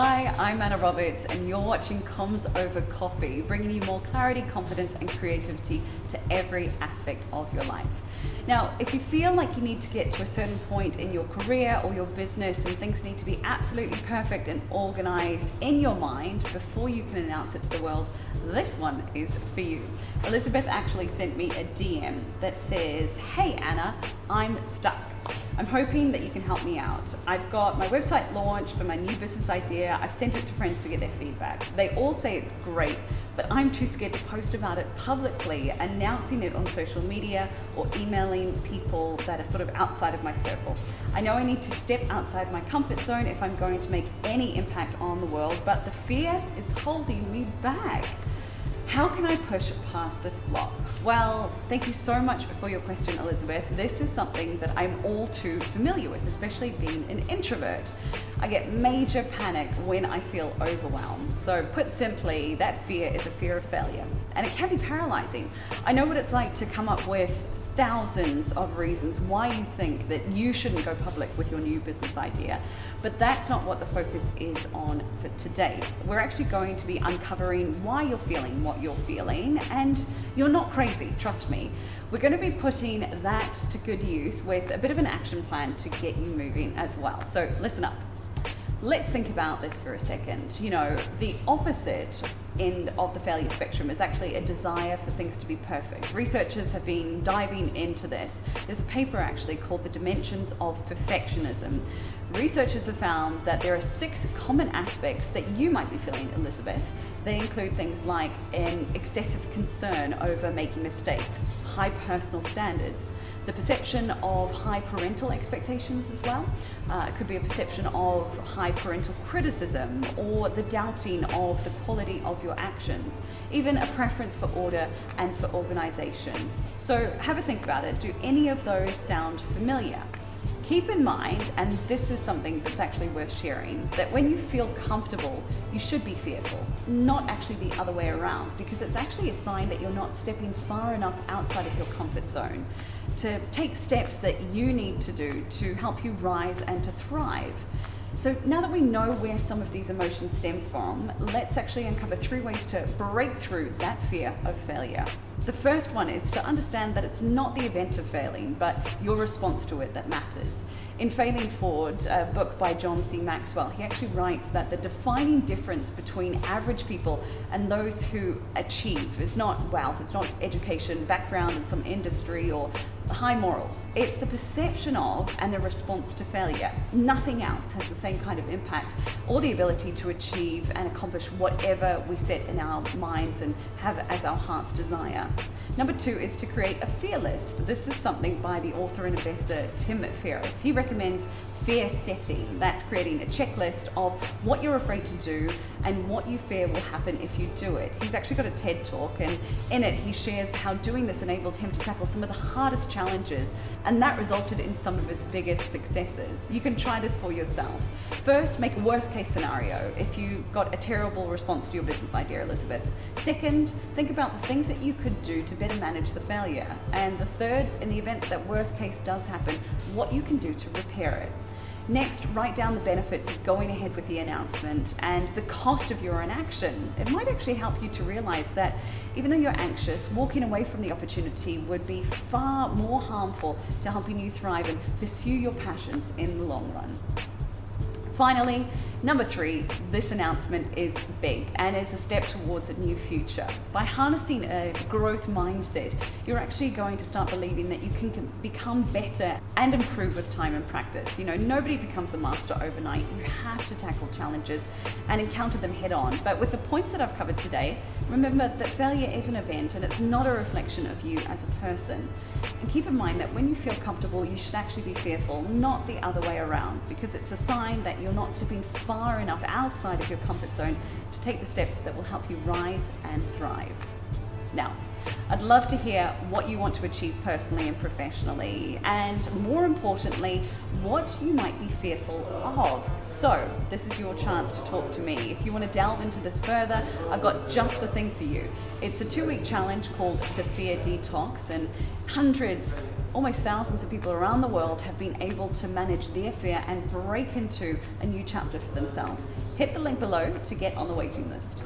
Hi, I'm Anna Roberts, and you're watching Comms Over Coffee, bringing you more clarity, confidence, and creativity to every aspect of your life. Now, if you feel like you need to get to a certain point in your career or your business and things need to be absolutely perfect and organized in your mind before you can announce it to the world, this one is for you. Elizabeth actually sent me a DM that says, "Hey Anna, I'm stuck. I'm hoping that you can help me out. I've got my website launched for my new business idea. I've sent it to friends to get their feedback. They all say it's great, but I'm too scared to post about it publicly, announcing it on social media or emailing people that are sort of outside of my circle. I know I need to step outside my comfort zone if I'm going to make any impact on the world, but the fear is holding me back. How can I push past this block?" Well, thank you so much for your question, Elizabeth. This is something that I'm all too familiar with, especially being an introvert. I get major panic when I feel overwhelmed. So put simply, that fear is a fear of failure, and it can be paralyzing. I know what it's like to come up with thousands of reasons why you think that you shouldn't go public with your new business idea, but that's not what the focus is on for today. We're actually going to be uncovering why you're feeling what you're feeling, and you're not crazy, trust me. We're going to be putting that to good use with a bit of an action plan to get you moving as well. So listen up. Let's think about this for a second. You know, the opposite end of the failure spectrum is actually a desire for things to be perfect. Researchers have been diving into this. There's a paper actually called The Dimensions of Perfectionism. Researchers have found that there are 6 common aspects that you might be feeling, Elizabeth. They include things like an excessive concern over making mistakes, high personal standards, the perception of high parental expectations as well. It could be a perception of high parental criticism or the doubting of the quality of your actions, even a preference for order and for organization. So have a think about it. Do any of those sound familiar? Keep in mind, and this is something that's actually worth sharing, that when you feel comfortable, you should be fearful, not actually the other way around, because it's actually a sign that you're not stepping far enough outside of your comfort zone to take steps that you need to do to help you rise and to thrive. So now that we know where some of these emotions stem from, let's actually uncover 3 ways to break through that fear of failure. The first one is to understand that it's not the event of failing, but your response to it that matters. In Failing Forward, a book by John C. Maxwell, he actually writes that the defining difference between average people and those who achieve is not wealth, it's not education, background in some industry, or high morals. It's the perception of and the response to failure. Nothing else has the same kind of impact or the ability to achieve and accomplish whatever we set in our minds and have as our heart's desire. Number 2 is to create a fear list. This is something by the author and investor Tim Ferriss. He recommends fear setting. That's creating a checklist of what you're afraid to do and what you fear will happen if you do it. He's actually got a TED talk, and in it he shares how doing this enabled him to tackle some of the hardest challenges, and that resulted in some of his biggest successes. You can try this for yourself. First, make a worst case scenario if you got a terrible response to your business idea, Elizabeth. Second, think about the things that you could do to better manage the failure. And the third, in the event that worst case does happen, what you can do to repair it. Next, write down the benefits of going ahead with the announcement and the cost of your inaction. It might actually help you to realize that even though you're anxious, walking away from the opportunity would be far more harmful to helping you thrive and pursue your passions in the long run. Finally, number 3, this announcement is big and is a step towards a new future. By harnessing a growth mindset, you're actually going to start believing that you can become better and improve with time and practice. You know, nobody becomes a master overnight. You have to tackle challenges and encounter them head on. But with the points that I've covered today, remember that failure is an event and it's not a reflection of you as a person. And keep in mind that when you feel comfortable, you should actually be fearful, not the other way around, because it's a sign that you're not stepping far enough outside of your comfort zone to take the steps that will help you rise and thrive. Now, I'd love to hear what you want to achieve personally and professionally, and more importantly, what you might be fearful of. So this is your chance to talk to me. If you want to delve into this further, I've got just the thing for you. It's a 2-week challenge called the Fear Detox, and hundreds almost thousands of people around the world have been able to manage their fear and break into a new chapter for themselves. Hit the link below to get on the waiting list.